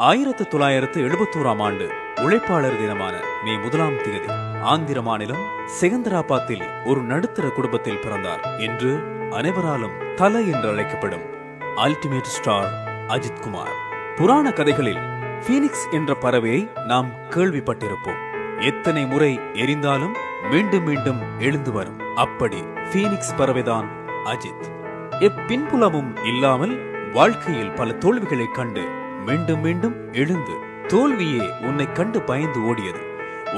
1971ஆம் ஆண்டு உழைப்பாளர் தினமான மே 1ஆம் தேதி ஆந்திர மாநிலம் செகந்தராபாத்தில் ஒரு நடுத்தர குடும்பத்தில் பிறந்தார். இன்று அனைவராலும் தல என்று அழைக்கப்படும் அல்டிமேட் ஸ்டார் அஜித் குமார். புராண கதைகளில் பீனிக்ஸ் என்ற பறவையை நாம் கேள்விப்பட்டிருப்போம். எத்தனை முறை எரிந்தாலும் மீண்டும் மீண்டும் எழுந்து வரும். அப்படி பீனிக்ஸ் பறவைதான் அஜித். எப்பின்புலமும் இல்லாமல் வாழ்க்கையில் பல தோல்விகளை கண்டு மீண்டும் மீண்டும் எழுந்து தோல்வியே உன்னை கண்டு பயந்து ஓடியது.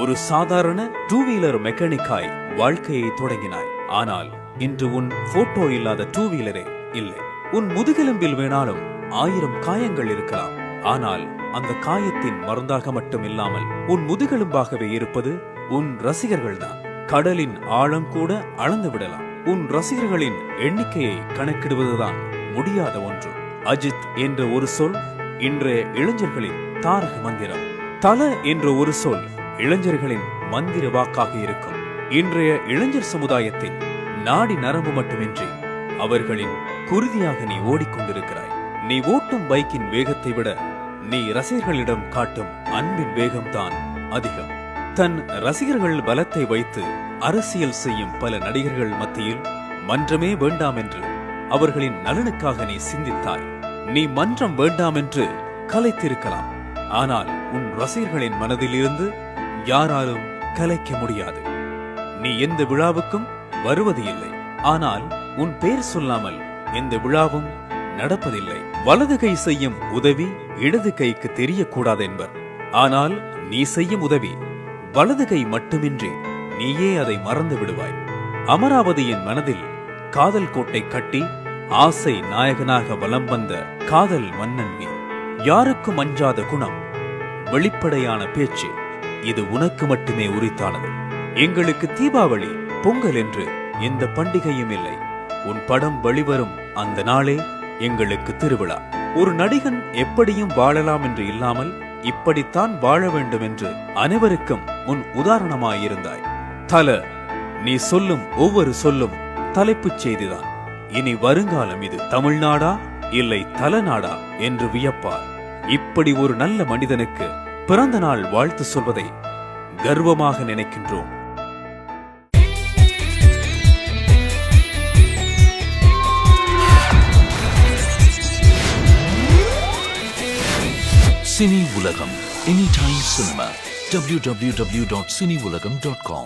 ஒரு சாதாரண டூ வீலர் மெக்கானிக்காய் வாழ்க்கையை தொடங்கினாய். ஆனால் இன்று உன் போட்டோ இல்லாத டூ வீலரே இல்லை. உன் முதுகெலும்பில் வேணாலும் 1000 காயங்கள் இருக்கலாம். ஆனால் அந்த காயத்தின் மருந்தாக மட்டும் இல்லாமல் உன் முதுகெலும்பாகவே இருப்பது உன் ரசிகர்கள் தான். கடலின் ஆழம் கூட அளந்து விடலாம். உன் ரசிகர்களின் எண்ணிக்கையை கணக்கிடுவதுதான் முடியாத ஒன்று. அஜித் என்ற ஒரு சொல் இன்றைய இளைஞர்களின் தாரக மந்திரம். தல என்ற ஒரு சொல் இளைஞர்களின் மந்திர வாக்காக இருக்கும். இன்றைய இளைஞர் சமுதாயத்தின் நாடி நரம்பு மட்டுமின்றி அவர்களின் குருதியாக நீ ஓடிக்கொண்டிருக்கிறாய். நீ ஓட்டும் பைக்கின் வேகத்தை விட நீ ரசிகர்களிடம் காட்டும் அன்பின் வேகம்தான் அதிகம். தன் ரசிகர்கள் பலத்தை வைத்து அரசியல் செய்யும் பல நடிகர்கள் மத்தியில் மன்றமே வேண்டாம் என்று அவர்களின் நலனுக்காக நீ சிந்தித்தாய். நீ மன்றம் வேண்டாம் என்று கலைத்திருக்கலாம். ஆனால் உன் ரசிகர்களின் மனதில் இருந்து யாராலும் கலைக்க முடியாது. நீ எந்த விழாவுக்கும் வருவது இல்லை. ஆனால் உன் பெயர் சொல்லாமல் எந்த விழாவும் நடப்பதில்லை. வலது கை செய்யும் உதவி இடது கைக்கு தெரியக்கூடாது என்பர். ஆனால் நீ செய்யும் உதவி வலது கை மட்டுமின்றி நீயே அதை மறந்து விடுவாய். அமராவதியின் மனதில் காதல் கோட்டை கட்டி ஆசை நாயகனாக வலம் வந்த காதல் மன்னன் நீ. யாருக்கும் அஞ்சாத குணம், வெளிப்படையான பேச்சு, இது உனக்கு மட்டுமே உரித்தானது. எங்களுக்கு தீபாவளி, பொங்கல் என்று எந்த பண்டிகையும் இல்லை. உன் படம் வெளிவரும் அந்த நாளே எங்களுக்கு திருவிழா. ஒரு நடிகன் எப்படியும் வாழலாம் என்று இல்லாமல் இப்படித்தான் வாழ வேண்டும் என்று அனைவருக்கும் உன் உதாரணமாயிருந்தாய். தல, நீ சொல்லும் ஒவ்வொரு சொல்லும் தலைப்புச் செய்திதான். இனி வருங்காலம் இது தமிழ்நாடா இல்லை தலநாடா என்று வியப்பார். இப்படி ஒரு நல்ல மனிதனுக்கு பிறந்த நாள் வாழ்த்து சொல்வதை கர்வமாக நினைக்கின்றோம். சினி உலகம், Anytime Cinema, www.cineulagam.com.